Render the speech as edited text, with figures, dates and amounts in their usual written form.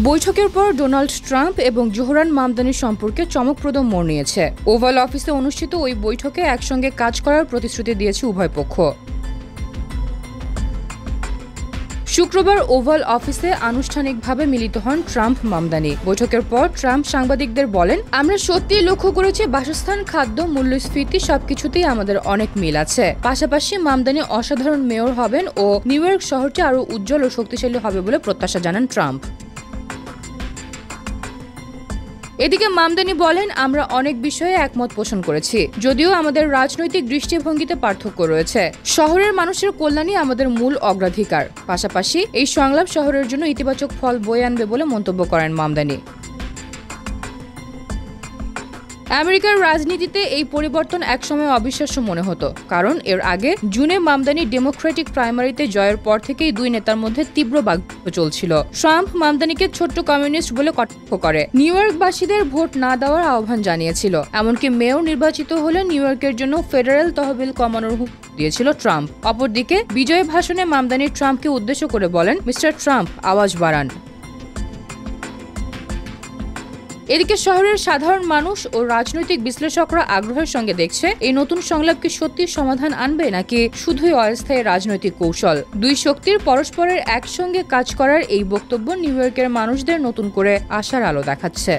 বৈঠকের পর Donald Trump এবং জোহরান মামদানির সম্পর্কে চমকপ্রদ মোড় নিয়েছে। ওভাল অফিসে অনুষ্ঠিত ওই বৈঠকে একসঙ্গে কাজ করার প্রতিশ্রুতি দিয়েছে উভয় পক্ষ। শুক্রবার ওভাল অফিসে আনুষ্ঠানিকভাবে মিলিত হন ট্রাম্প মামদানি। বৈঠকের পর ট্রাম্প সাংবাদিকদের বলেন, আমরা সত্যিই লক্ষ্য করেছি বাসস্থান, খাদ্য, মূল্যস্ফীতি সবকিছুতেই আমাদের অনেক মিল আছে। পাশাপাশি মামদানি অসাধারণ মেয়র হবেন ও নিউ ইয়র্ক শহরটি আরও উজ্জ্বল ও শক্তিশালী হবে বলে প্রত্যাশা জানান ট্রাম্প। এদিকে মামদানি বলেন, আমরা অনেক বিষয়ে একমত পোষণ করেছি, যদিও আমাদের রাজনৈতিক দৃষ্টিভঙ্গিতে পার্থক্য রয়েছে। শহরের মানুষের কল্যাণই আমাদের মূল অগ্রাধিকার। পাশাপাশি এই সংলাপ শহরের জন্য ইতিবাচক ফল বয়ে আনবে বলে মন্তব্য করেন মামদানি। আমেরিকার রাজনীতিতে এই পরিবর্তন একসময় অবিশ্বাস্য মনে হতো, কারণ এর আগে জুনে মামদানি ডেমোক্রেটিক প্রাইমারিতে জয়ের পর থেকেই দুই নেতার মধ্যে তীব্র বাগ্বিতণ্ডা চলছিল। ট্রাম্প মামদানিকে ছোট্ট কমিউনিস্ট বলে কটাক্ষ করে নিউ ইয়র্কবাসীদের ভোট না দেওয়ার আহ্বান জানিয়েছিল। এমনকি মেয়র নির্বাচিত হলে নিউ ইয়র্কের জন্য ফেডারেল তহবিল কমানোর হুমকি দিয়েছিল ট্রাম্প। অপরদিকে বিজয় ভাষণে মামদানি ট্রাম্পকে উদ্দেশ্য করে বলেন, মিস্টার ট্রাম্প, আওয়াজ বাড়ান। এদিকে শহরের সাধারণ মানুষ ও রাজনৈতিক বিশ্লেষকরা আগ্রহের সঙ্গে দেখছে এই নতুন সংলাপ কি সত্যি সমাধান আনবে নাকি শুধুই অস্থায়ী রাজনৈতিক কৌশল। দুই শক্তির পরস্পরের একসঙ্গে কাজ করার এই বক্তব্য নিউ ইয়র্কের মানুষদের নতুন করে আশার আলো দেখাচ্ছে।